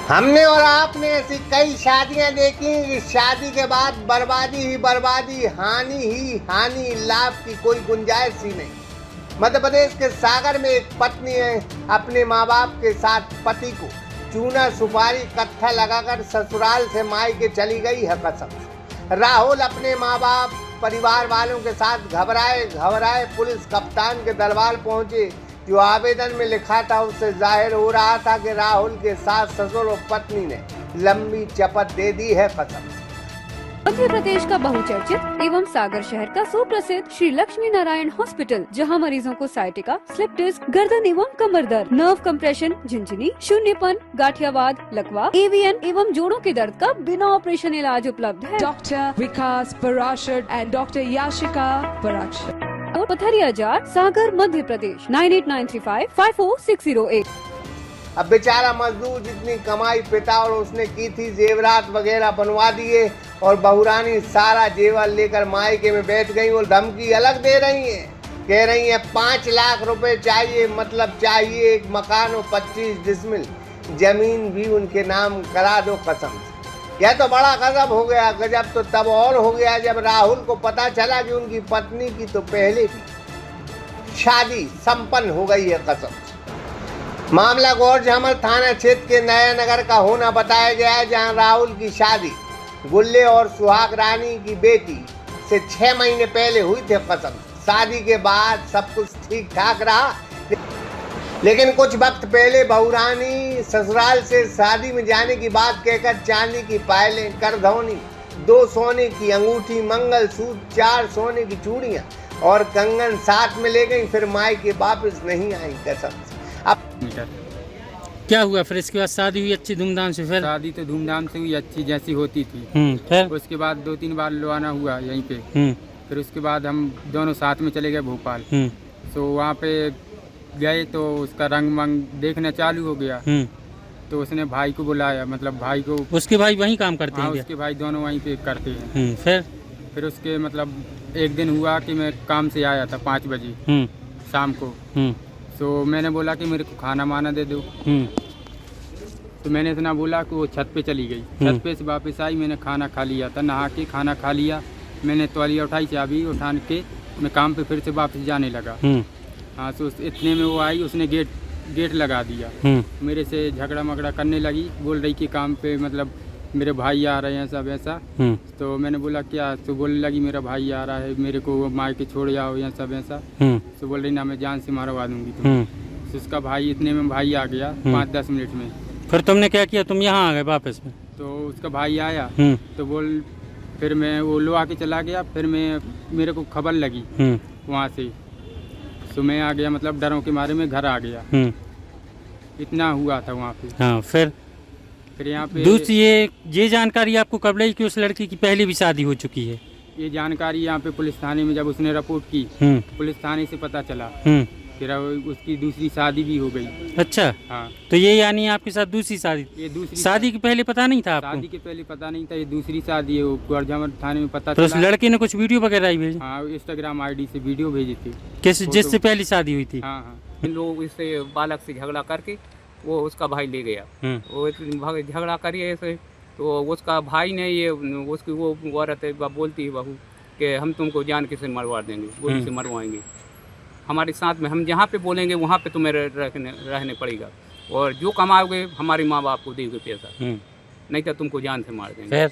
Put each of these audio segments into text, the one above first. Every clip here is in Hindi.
हमने और आपने ऐसी कई शादियां देखी कि शादी के बाद बर्बादी ही बर्बादी, हानि ही हानि, लाभ की कोई गुंजाइश ही नहीं। मध्य प्रदेश के सागर में एक पत्नी है, अपने माँ बाप के साथ पति को चूना सुपारी कत्था लगाकर ससुराल से मायके चली गई है कसम। राहुल अपने माँ बाप परिवार वालों के साथ घबराए घबराए पुलिस कप्तान के दरबार पहुंचे। जो आवेदन में लिखा था उससे जाहिर हो रहा था कि राहुल के सास ससुर और पत्नी ने लंबी शपथ दे दी है कसम। मध्य प्रदेश का बहुचर्चित एवं सागर शहर का सुप्रसिद्ध श्री लक्ष्मी नारायण हॉस्पिटल, जहां मरीजों को साइटिका, स्लिप डिस्क, गर्दन एवं कमर दर्द, नर्व कंप्रेशन, झिंझिनी, शून्यपन, गाठियावाद, लकवा, एवीएन एवं जोड़ों के दर्द का बिना ऑपरेशन इलाज उपलब्ध है। Doctor Vikas Parashar and doctor Yashika Parashar, और पथरिया जार, सागर, मध्य प्रदेश 9893554608। अब बेचारा मजदूर जितनी कमाई पिता और उसने की थी, जेवरात वगैरह बनवा दिए और बहुरानी सारा जेवर लेकर मायके में बैठ गई और धमकी अलग दे रही हैं। कह रही हैं 5 लाख रुपए चाहिए, मतलब चाहिए एक मकान और 25 डिसमिल जमीन भी उनके नाम करा दो कसम से। यह तो बड़ा गजब हो गया। गजब तो तब और हो गया जब राहुल को पता चला कि उनकी पत्नी की तो पहले भी शादी संपन्न हो गई है कसम। मामला गौरझमर थाना क्षेत्र के नया नगर का होना बताया गया है, जहां राहुल की शादी गुल्ले और सुहाग रानी की बेटी से 6 महीने पहले हुई थी कसम। शादी के बाद सब कुछ ठीक ठाक रहा, लेकिन कुछ वक्त पहले बहुरानी ससुराल से शादी में जाने की बात कहकर चांदी की पायलें, करधौनी, 2 सोने की अंगूठी, मंगलसूत्र, 4 सोने की चूड़ियां और कंगन साथ में ले गई। फिर मायके वापस नहीं आई कसम। अब क्या हुआ फिर? इसके बाद शादी हुई अच्छी धूमधाम से? फिर शादी तो धूमधाम से हुई, अच्छी जैसी होती थी। फिर उसके बाद 2-3 बार लुआना हुआ यहीं पे। फिर उसके बाद हम दोनों साथ में चले गए भोपाल। तो वहाँ पे गए तो उसका रंग मंग देखना चालू हो गया। तो उसने भाई को बुलाया, मतलब भाई को। उसके भाई वहीं काम करते हैं? उसके भाई दोनों वहीं पे करते हैं। फिर उसके मतलब एक दिन हुआ कि मैं काम से आया था 5 बजे शाम को। तो मैंने बोला कि मेरे को खाना माना दे दो। तो मैंने इतना बोला कि वो छत पे चली गई। छत पे से वापस आई, मैंने खाना खा लिया था, नहा के खाना खा लिया। मैंने तौलिया उठाई, चाबी उठा के मैं काम पे फिर से वापस जाने लगा। हाँ, तो इतने में वो आई, उसने गेट लगा दिया। मेरे से झगड़ा मगड़ा करने लगी, बोल रही कि काम पे मतलब मेरे भाई आ रहे हैं सब ऐसा। तो मैंने बोला क्या? तो बोलने लगी मेरा भाई आ रहा है, मेरे को मायके छोड़ जाओ या सब ऐसा। तो बोल रही ना मैं जान से मारवा दूंगी तुम। तो उसका भाई, इतने में भाई आ गया 5-10 मिनट में। फिर तुमने क्या किया? तुम यहाँ आ गए वापस में? तो उसका भाई आया तो फिर मैं वो लो आके चला गया। फिर मेरे को खबर लगी वहाँ से, तो मैं आ गया, मतलब डरों के मारे में घर आ गया। इतना हुआ था वहाँ पे। हाँ, फिर यहाँ पे दूसरी ये जानकारी आपको कब लगी कि उस लड़की की पहले भी शादी हो चुकी है? ये जानकारी यहाँ पे पुलिस थाने में जब उसने रिपोर्ट की, पुलिस थाने से पता चला। फिर उसकी दूसरी शादी भी हो गई। अच्छा। हाँ, तो ये यानी आपके साथ दूसरी शादी? ये दूसरी शादी के पहले पता नहीं था आपको? शादी के पहले पता नहीं था, ये दूसरी शादी है। वो गौरझमर थाने में पता तो चला। उस लड़के ने कुछ वीडियो वगैरह ही भेजी? हाँ, इंस्टाग्राम आईडी से वीडियो भेजी थी। जिससे पहली शादी हुई थी? हाँ। इन लोग इससे बालक से झगड़ा करके वो उसका भाई ले गया। वो झगड़ा करिए ऐसे, तो उसका भाई ने ये उसकी वो औरत है बोलती है बहू कि हम तुमको जान के से मरवा देंगे, गोली से मरवाएंगे। हमारे साथ में हम जहाँ पे बोलेंगे वहाँ पे तुम्हें रहने पड़ेगा, और जो कमाओगे हमारे माँ बाप को देंगे पैसा, नहीं तो तुमको जान से मार देंगे।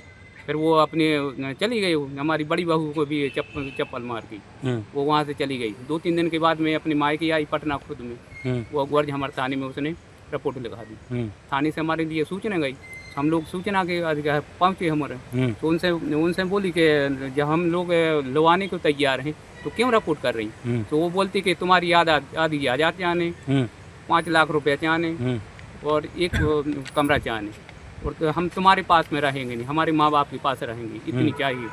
फिर वो अपने चली गई, हमारी बड़ी बहू को भी चप्पल मार दी। वो वहाँ से चली गई। 2-3 दिन के बाद में अपनी मायके आई पटना खुद में। वो गौरझमर थाने में उसने रिपोर्ट लिखा दी। थाने से हमारे लिए सूचना गई, हम लोग सूचना के अधिकार पहुँचे हमारे। तो उनसे बोली कि जब हम लोग लवाने को तैयार हैं तो क्यों रिपोर्ट कर रही? तो वो बोलती कि तुम्हारी आधी आजाद चाहने, 5 लाख रुपये चाहने और एक कमरा चाहने, और तो हम तुम्हारे पास में रहेंगे नहीं, हमारे माँ बाप के पास रहेंगे, इतनी चाहिए।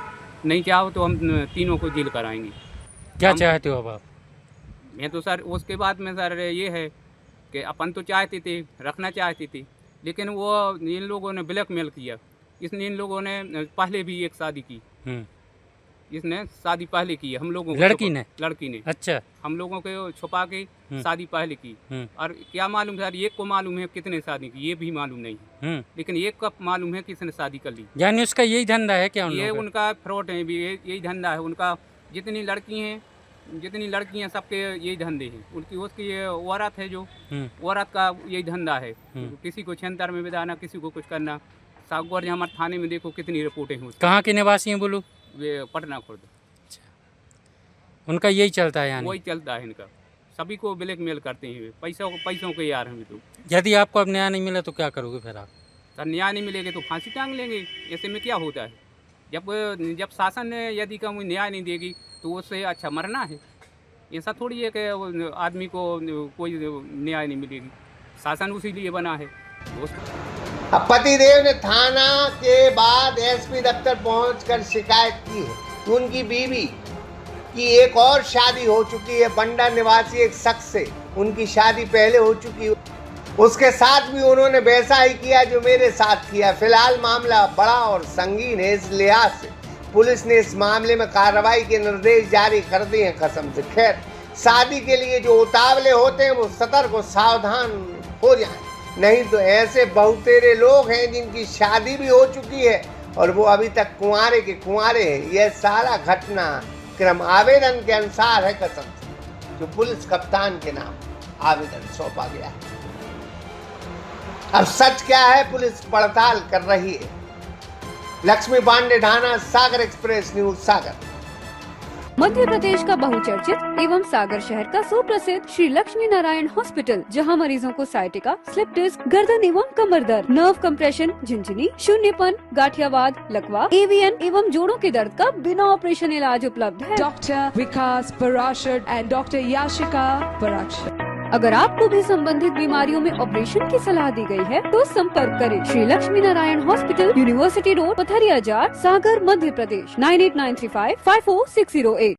नहीं चाहो तो हम तीनों को जेल कराएंगे। क्या चाहते हो अब आप? मैं तो सर उसके बाद में सर ये है कि अपन तो चाहते थे, रखना चाहते थे, लेकिन वो इन लोगों ने ब्लैकमेल किया। इसने इन लोगों ने पहले भी एक शादी की, इसने शादी पहले की है, हम लोगों को लड़की ने? लड़की ने अच्छा। हम लोगों को छुपा के शादी पहले की। और क्या मालूम सर, एक को मालूम है कितने शादी की, ये भी मालूम नहीं, लेकिन एक का मालूम है किसने शादी कर ली। यानी उसका यही धंधा है क्या? ये उनका फ्रॉड है, भी यही धंधा है उनका। जितनी लड़की हैं सबके यही धंधे हैं उनकी। उसकी ये औरत है जो औरत का यही धंधा है, किसी को छेंतर में बिदाना, किसी को कुछ करना। सागौर हमारे थाने में देखो कितनी रिपोर्टें हैं। कहाँ के निवासी हैं बोलू? वे पटना खुर्द। उनका यही चलता है यानी? वही चलता है इनका, सभी को ब्लैकमेल करते हैं, पैसों के यार हम तो। यदि आपको अब न्याय नहीं मिला तो क्या करोगे फिर आप? सर न्याय नहीं मिलेगा तो फांसी टांग लेंगे। ऐसे में क्या होता है, जब शासन ने यदि का न्याय नहीं देगी तो उससे अच्छा मरना है। ऐसा थोड़ी है कि आदमी को कोई न्याय नहीं मिलेगी, शासन उसी लिए बना है। अब पतिदेव ने थाना के बाद एसपी दफ्तर पहुंचकर शिकायत की है कि उनकी बीवी की एक और शादी हो चुकी है। बंडा निवासी एक शख्स से उनकी शादी पहले हो चुकी है, उसके साथ भी उन्होंने वैसा ही किया जो मेरे साथ किया। फिलहाल मामला बड़ा और संगीन है, इस लिहाज से पुलिस ने इस मामले में कार्रवाई के निर्देश जारी कर दिए हैं कसम से। खैर, शादी के लिए जो उतावले होते हैं वो सतर्क और सावधान हो जाएं, नहीं तो ऐसे बहुतेरे लोग हैं जिनकी शादी भी हो चुकी है और वो अभी तक कुंवारे के कुंवारे हैं। यह सारा घटना क्रम आवेदन के अनुसार है कसम से, जो पुलिस कप्तान के नाम आवेदन सौंपा गया है। अब सच क्या है पुलिस पड़ताल कर रही है। लक्ष्मी पांडे ढाना, सागर एक्सप्रेस न्यूज, सागर। मध्य प्रदेश का बहुचर्चित एवं सागर शहर का सुप्रसिद्ध श्री लक्ष्मी नारायण हॉस्पिटल, जहां मरीजों को साइटिका, स्लिप डिस्क, गर्दन एवं कमर दर्द, नर्व कंप्रेशन, झिंझनी, शून्यपन, गाठियावाद, लकवा, एवीएन एवं जोड़ों के दर्द का बिना ऑपरेशन इलाज उपलब्ध है। Dr. Vikas Parashar and Dr. Yashika Parashar. अगर आपको भी संबंधित बीमारियों में ऑपरेशन की सलाह दी गई है तो संपर्क करें Shri Lakshmi Narayan hospital, university road, Pathariya Jar, Sagar, Madhya Pradesh 9893554608।